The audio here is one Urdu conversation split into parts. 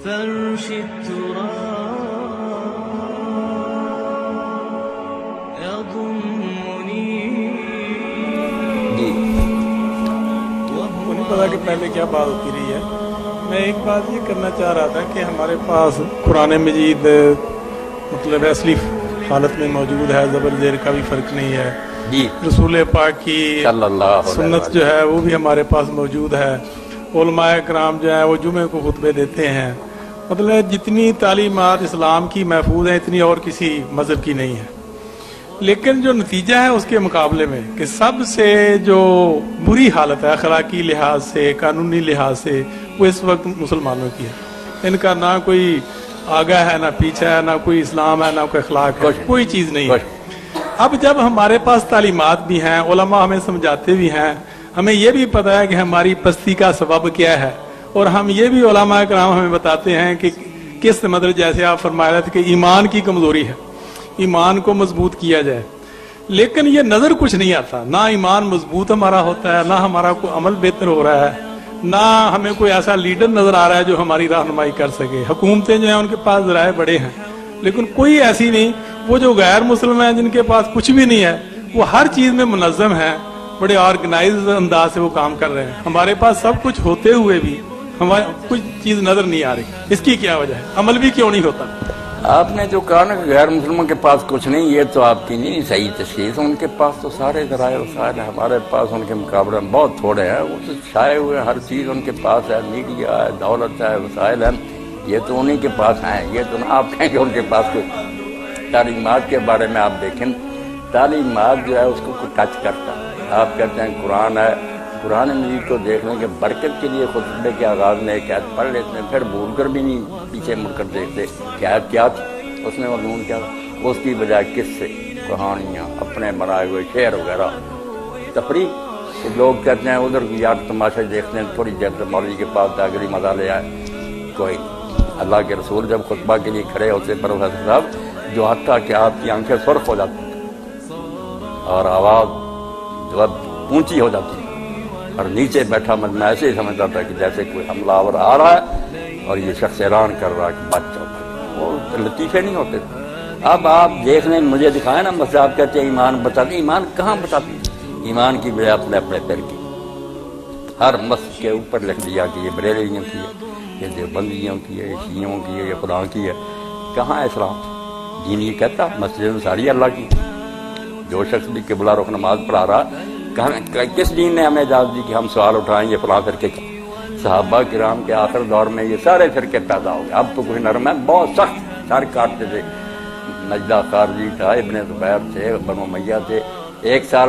فرش التراب يضمني نہیں پتا کہ پہلے کیا بات ہوتی رہی ہے. میں ایک بات یہ کرنا چاہ رہا تھا کہ ہمارے پاس قرآن مجید مطلب اصلی حالت میں موجود ہے, زبر زیر کا بھی فرق نہیں ہے جی. رسول پاک کی سنت جو ہے وہ بھی ہمارے پاس موجود ہے. علماء کرام جو ہیں وہ جمعے کو خطبے دیتے ہیں. مطلب جتنی تعلیمات اسلام کی محفوظ ہیں اتنی اور کسی مذہب کی نہیں ہے. لیکن جو نتیجہ ہے اس کے مقابلے میں کہ سب سے جو بری حالت ہے اخلاقی لحاظ سے, قانونی لحاظ سے, وہ اس وقت مسلمانوں کی ہے. ان کا نہ کوئی آگا ہے, نہ پیچھا ہے, نہ کوئی اسلام ہے, نہ کوئی اخلاق ہے, کوئی چیز نہیں ہے. اب جب ہمارے پاس تعلیمات بھی ہیں, علماء ہمیں سمجھاتے بھی ہیں, ہمیں یہ بھی پتہ ہے کہ ہماری پستی کا سبب کیا ہے, اور ہم یہ بھی علماء کرام ہمیں بتاتے ہیں کہ کس مطلب جیسے آپ فرما رہے تھے کہ ایمان کی کمزوری ہے, ایمان کو مضبوط کیا جائے. لیکن یہ نظر کچھ نہیں آتا, نہ ایمان مضبوط ہمارا ہوتا ہے, نہ ہمارا کوئی عمل بہتر ہو رہا ہے, نہ ہمیں کوئی ایسا لیڈر نظر آ رہا ہے جو ہماری رہنمائی کر سکے. حکومتیں جو ہیں ان کے پاس ذرائع بڑے ہیں, لیکن کوئی ایسی نہیں. وہ جو غیر مسلم ہیں جن کے پاس کچھ بھی نہیں ہے, وہ ہر چیز میں منظم ہیں, بڑے آرگنائز انداز سے وہ کام کر رہے ہیں. ہمارے پاس سب کچھ ہوتے ہوئے بھی ہمارے کچھ چیز نظر نہیں آ رہی. اس کی کیا وجہ ہے؟ عمل بھی کیوں نہیں ہوتا؟ آپ نے جو کہا نا کہ غیر مسلموں کے پاس کچھ نہیں, یہ تو آپ کی نہیں صحیح تشخیص. ان کے پاس تو سارے ذرائع وسائل ہیں, ہمارے پاس ان کے مقابلے میں بہت تھوڑے ہیں. وہ تو چھائے ہوئے ہر چیز ان کے پاس ہے, میڈیا ہے, دولت ہے, وسائل ہیں. یہ تو انہی کے پاس ہیں. یہ تو نہ آپ کہیں کہ ان کے پاس کوئی تعلیمات کے بارے میں آپ دیکھیں, تعلیمات جو ہے اس کو کوئی ٹچ کرتا ہے. آپ کہتے ہیں قرآن ہے, قرآن مجید کو دیکھنے کے برکت کے لیے خطبے کے آغاز میں ایک آیت پڑھ لیتے ہیں, پھر بھول کر بھی نہیں پیچھے مڑ کر دیکھتے کہ آیت کیا تھی, اس میں مضمون کیا تھا. اس کی بجائے قصے, کہانیاں, اپنے بنائے ہوئے شعر وغیرہ, تفریح. لوگ کہتے ہیں ادھر یار تماشے دیکھتے ہیں, تھوڑی دیر سے مولوی کے پاس جاگری مزہ لے آئے. کوئی اللہ کے رسول جب خطبہ کے لیے کھڑے ہوتے پروفیسر صاحب, جو حتیٰ کہ آپ کی آنکھیں سرخ ہو جاتی اور آواز جو ہے اونچی ہو جاتی, اور نیچے بیٹھا میں ایسے ہی سمجھتا تھا کہ جیسے کوئی حملہ آور آ رہا ہے اور یہ شخص اعلان کر رہا ہے کہ بچ جاؤ. وہ لطیفے نہیں ہوتے. اب آپ دیکھ لیں, مجھے دکھائیں نا, بس آپ کہتے ہیں ایمان بتاتے. ایمان کہاں بتاتے؟ ایمان کی بجائے اپنے اپنے پیر کی. ہر مسجد کے اوپر لکھ دیا کہ یہ بریلویوں کی ہے, یہ دیوبندیوں کی ہے, یہ شیعوں کی ہے, یہ خدا کی ہے. کہاں ہے اسلام؟ دین یہ کہتا مسجد ساری اللہ کی. جو شخص بھی قبلہ رخ نماز پڑھا رہا, کس دین نے ہمیں اجازت دی کہ ہم سوال اٹھائیں یہ فلاں فرقے کا؟ صحابہ کرام کے آخر دور میں یہ سارے فرقے پیدا ہو گئے. اب تو کوئی نرم ہے, بہت سخت سر کاٹتے تھے. نجدہ خارجی تھا, ابن زبیر تھے, بنو امیہ تھے. 1 سال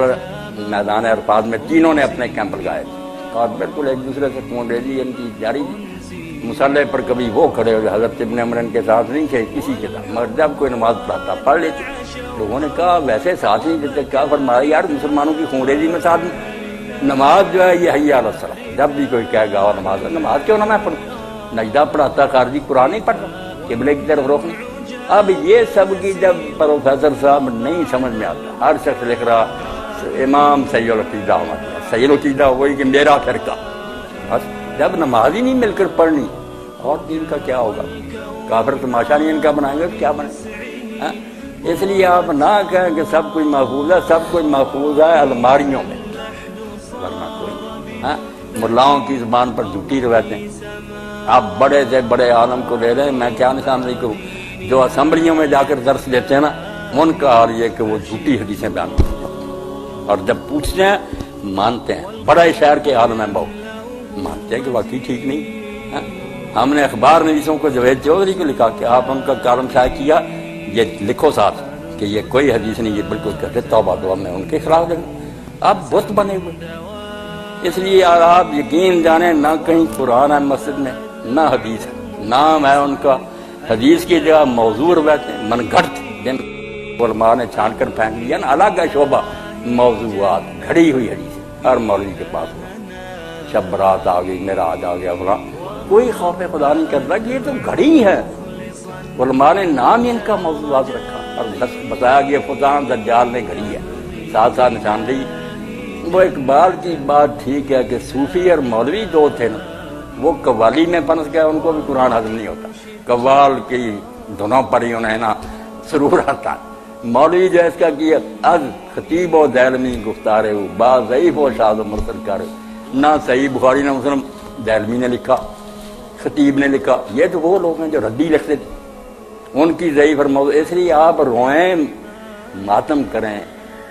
میدان عرفات میں تینوں نے اپنے کیمپ لگائے اور بالکل ایک دوسرے سے خون ریزی ان کی جاری تھی. مسلح پر کبھی وہ کھڑے ہوئے, حضرت ابن عمر کے ساتھ نہیں تھے کسی کے ساتھ, مگر جب کوئی نماز پڑھاتا پڑھ لیتے. لوگوں نے کہا ویسے ساتھ نہیں دیتے. کیا فرمایا یار مسلمانوں کی خون ریزی میں ساتھ نہیں. نماز جو ہے یہ حی علی الصلاۃ, جب بھی کوئی کہے گا نماز کیوں نہ میں پڑھوں. نجدہ پڑھاتا, خارجی قرآن نہیں پڑھتا, قبلے کی طرف روک نہیں. اب یہ سب کی جب پروفیسر صاحب نہیں سمجھ میں آتا, ہر شخص لکھ رہا امام سید العقیدہ ہمارا, سید العقیدہ وہی کہ میرا فرقہ. جب نماز ہی نہیں مل کر پڑھنی اور دین کا کیا ہوگا؟ کافر تماشا نہیں ان کا بنائیں گے تو کیا بنے. اس لیے آپ نہ کہیں کہ سب کچھ محفوظ ہے. سب کچھ محفوظ ہے الماریوں میں, ورنہ کوئی. ملاؤں کی زبان پر جھوٹی روایتیں. آپ بڑے سے بڑے عالم کو لے رہے ہیں, میں کیا نشان نہیں کروں, جو اسمبلیوں میں جا کر درس دیتے ہیں نا, ان کا حال یہ کہ وہ جھوٹی حدیثیں بیان کرتے ہیں, اور جب پوچھتے ہیں مانتے ہیں. بڑے شہر کے عالم ہیں بہت, مانتے ہیں کہ واقعی ٹھیک نہیں. ہم نے اخبار نویسوں کو جوید چودھری کو لکھا کہ آپ ان کا کالم شائع کیا, یہ لکھو ساتھ کہ یہ کوئی حدیث نہیں, یہ بالکل کہتے توبہ توبہ میں ان کے خلاف لگا. آپ بت بنے ہوئے. اس لیے آپ یقین جانیں, نہ کہیں قرآن ہے مسجد میں, نہ حدیث ہے. نام ہے ان کا حدیث کی جگہ موضوع روایتیں, من گھڑت جن علماء نے چھان کر پھینک دیا نا, الگ ہے شعبہ موضوعات, گھڑی ہوئی حدیث ہر مولوی کے پاس. شب برات آ گئی, معراج آ گیا, فلاں. کوئی خوف خدا نہیں کرتا کہ یہ تو گھڑی ہے. علماء نے نام ہی ان کا موضوعات رکھا اور بتایا گیا فضان دجال نے گھڑی ہے, ساتھ ساتھ نشاندہی. وہ اقبال کی بات ٹھیک ہے کہ صوفی اور مولوی دو تھے نا, وہ قوالی میں پنس گیا، ان کو بھی قرآن ہضم نہیں ہوتا، قوال کی دھنوں پر ہی انہیں نا سرور آتا ہے۔ مولوی جو ہے اس کا کہ از خطیب و دہلمی گفتارے ہو با ضعیف و شاذ و مرسل کرے، نہ صحیح بخاری نہ مسلم دہلمی نے لکھا، خطیب نے لکھا، یہ تو وہ لوگ ہیں جو ردی لکھتے تھے، ان کی ضعیف اور موضوع۔ اس لیے آپ روئیں، ماتم کریں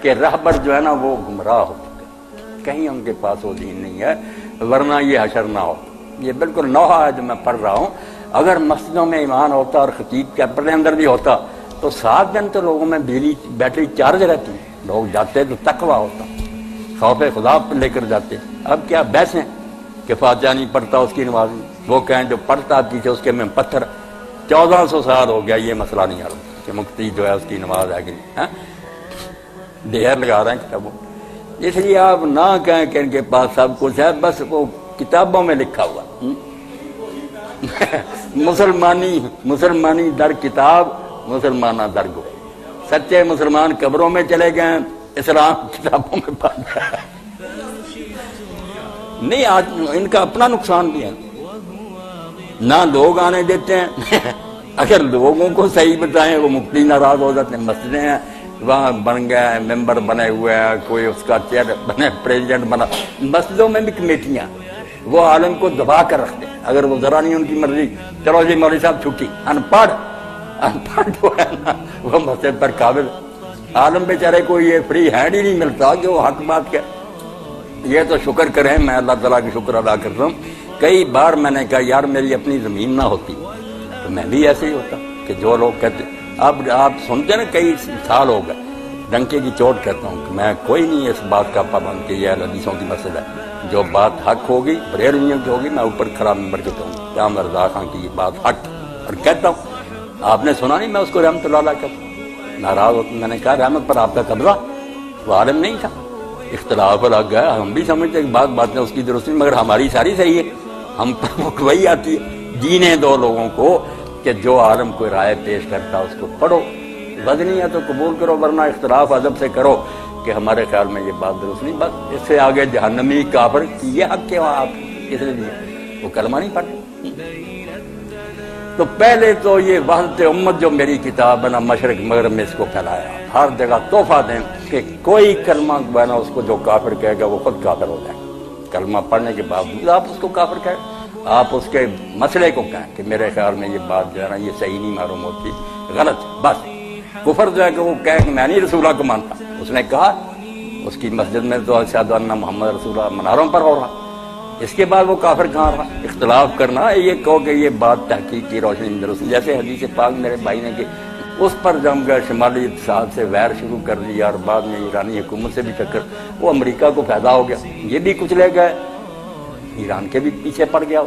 کہ رہبر جو ہے نا وہ گمراہ ہو چکے، کہیں ان کے پاس وہ دین نہیں ہے، ورنہ یہ حشر نہ ہو۔ یہ بالکل نوحہ ہے جو میں پڑھ رہا ہوں۔ اگر مسجدوں میں ایمان ہوتا اور خطیب کے اپنے اندر بھی ہوتا تو 7 دن تو لوگوں میں بجلی بیٹری چارج رہتی، لوگ جاتے تو تقویٰ ہوتا، خوف خدا لے کر جاتے۔ اب کیا بحث ہیں کہ فاتحہ نہیں پڑھتا اس کی نماز نہیں، وہ کہیں جو پڑھتا پیچھے اس کے میں پتھر۔ 1400 سال ہو گیا یہ مسئلہ نہیں حل کہ مفتی جو ہے اس کی نماز ہے کہ نہیں، ڈھیر لگا رہے ہیں کتابوں۔ اس لیے آپ نہ کہیں کہ ان کے پاس سب کچھ ہے، بس وہ کتابوں میں لکھا ہوا مسلمانی در کتاب، مسلمانہ در گو۔ سچے مسلمان قبروں میں چلے گئے، اسلام کتابوں میں پڑ گیا۔ نہیں، آج ان کا اپنا نقصان بھی ہے، نہ لوگ آنے دیتے ہیں۔ اگر لوگوں کو صحیح بتائیں وہ مفتی ناراض ہو جاتے ہیں۔ مسجدیں ہیں وہاں بن گئے، ممبر بنے ہوئے ہیں، کوئی اس کا چیئر بنے، پریزیڈنٹ بنا۔ مسجدوں میں بھی کمیٹیاں وہ عالم کو دبا کر رکھتے ہیں، اگر وہ ذرا نہیں ان کی مرضی، چلو جی مولوی صاحب چھٹی۔ ان پڑھ جو ہے نا وہ مسجد پر قابل عالم بیچارے کو یہ فری ہینڈ ہی نہیں ملتا کہ وہ حق بات کہ یہ تو شکر کریں، میں اللہ تعالیٰ کی شکر ادا کرتا ہوں۔ کئی بار میں نے کہا یار میری اپنی زمین نہ ہوتی تو میں بھی ایسے ہی ہوتا کہ جو لوگ کہتے۔ اب آپ سنتے نا کئی سال ہو گئے، ڈنکے کی چوٹ کہتا ہوں کہ میں کوئی نہیں اس بات کا پابند کہ یہ حدیثوں کی مسئلہ ہے، جو بات حق ہوگی بریلویوں کی ہوگی، میں اوپر کھڑا ممبر کے کہوں گا کیا رضا خان کی یہ بات حق، اور کہتا ہوں۔ آپ نے سنا نہیں میں اس کو رحمت اللہ علیہ کہتا ہوں، ناراض ہوتا، میں نے کہا رحمت پر آپ کا قبضہ، وہ عالم نہیں تھا، اختلاف لگ گیا، ہم بھی سمجھتے ہیں بات اس کی درست نہیں، مگر ہماری ساری صحیح ہے، ہم پر وہی آتی ہے۔ جینے دو لوگوں کو کہ جو عالم کوئی رائے پیش کرتا اس کو پڑھو، وزنی ہے تو قبول کرو، ورنہ اختلاف ادب سے کرو کہ ہمارے خیال میں یہ بات درست نہیں، بس اس سے آگے جہنمی کافر کی یہ حق کے وہاں آپ کس نے دیا، وہ کلمہ نہیں پڑھتے۔ تو پہلے تو یہ وحدت امت جو میری کتاب ہے نا، مشرق مغرب میں اس کو پھیلایا، ہر جگہ تحفہ دیں کہ کوئی کلمہ ہے نا اس کو جو کافر کہے گا وہ خود کافر ہو جائے، کلمہ پڑھنے کے باوجود آپ اس کو کافر کہیں، آپ اس کے مسئلے کو کہیں کہ میرے خیال میں یہ بات جو ہے نا یہ صحیح نہیں معلوم ہوتی، غلط، بس۔ کفر جو ہے کہ وہ کہے کہ میں نہیں رسول اللہ کو مانتا، اس نے کہا اس کی مسجد میں تو اشہد ان محمد رسول اللہ مناروں پر ہو رہا، اس کے بعد وہ کافر کہاں رہا؟ اختلاف کرنا، یہ کہو کہ یہ بات تحقیق کی روشنی میں درست، جیسے حدیث پاک میرے بھائی نے کہ اس پر جم گئے، شمالی اتحاد سے ویر شروع کر دیا اور بعد میں ایرانی حکومت سے بھی ٹکر، وہ امریکہ کو فائدہ ہو گیا، یہ بھی کچھ لے گئے، ایران کے بھی پیچھے پڑ گیا۔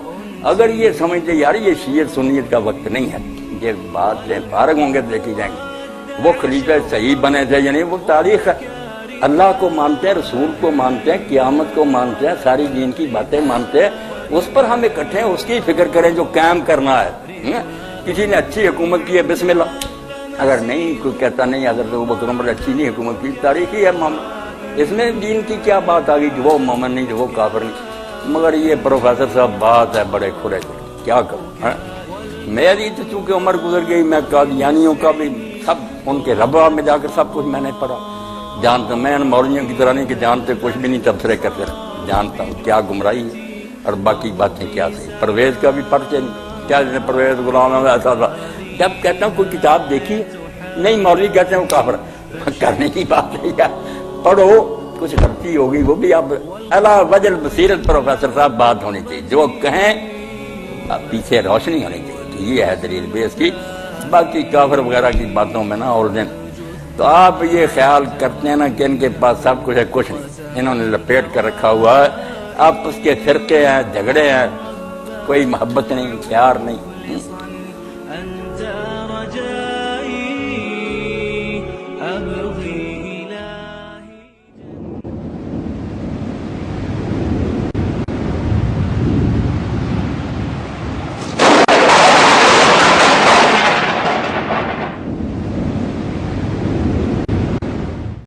اگر یہ سمجھتے یار یہ شیعت سنیت کا وقت نہیں ہے، یہ بات فارغ ہوں گے تو دیکھی جائیں گے، وہ خلیفہ صحیح بنے تھے یعنی وہ تاریخ ہے، اللہ کو مانتے ہیں، رسول کو مانتے ہیں، قیامت کو مانتے ہیں، ساری دین کی باتیں مانتے ہیں، اس پر ہم اکٹھے اس کی فکر کریں جو قائم کرنا ہے۔ کسی نے اچھی حکومت کی ہے بسم اللہ، اگر نہیں کوئی کہتا نہیں حضرت ابوبکر عمر اچھی نہیں حکومت کی، تاریخی ہے معاملہ، اس میں دین کی کیا بات آ گئی کہ وہ مومن نہیں جو وہ کافر نہیں۔ مگر یہ پروفیسر صاحب بات ہے بڑے کھلے کیا کروں، میری تو چونکہ عمر گزر گئی، میں قادیانیوں کا بھی سب ان کے ربا میں جا کر سب کچھ میں نے پڑھا، جانتا میں مولویوں کی طرح نہیں کہ جانتے کچھ بھی نہیں تبصرے کرتے، جانتا ہوں کیا گمراہی ہے اور باقی باتیں کیا صحیح۔ پرویز کا بھی پرچے کیا پرویز غلام ایسا تھا، جب کہتا ہوں کوئی کتاب دیکھی نہیں، مولوی کہتے ہیں وہ کافر، کرنے کی بات نہیں ہے، پڑھو کچھ غلطی ہوگی وہ بھی اب اللہ وجل بصیرت پروفیسر صاحب بات ہونی چاہیے، جو کہیں پیچھے روشنی ہونی چاہیے کہ یہ ہے دلیل بیس کی، باقی کافر وغیرہ کی باتوں میں نہ اور دیں۔ تو آپ یہ خیال کرتے ہیں نا کہ ان کے پاس سب کچھ ہے، کچھ نہیں، انہوں نے لپیٹ کر رکھا ہوا ہے، آپس کے فرقے ہیں، جھگڑے ہیں، کوئی محبت نہیں، پیار نہیں۔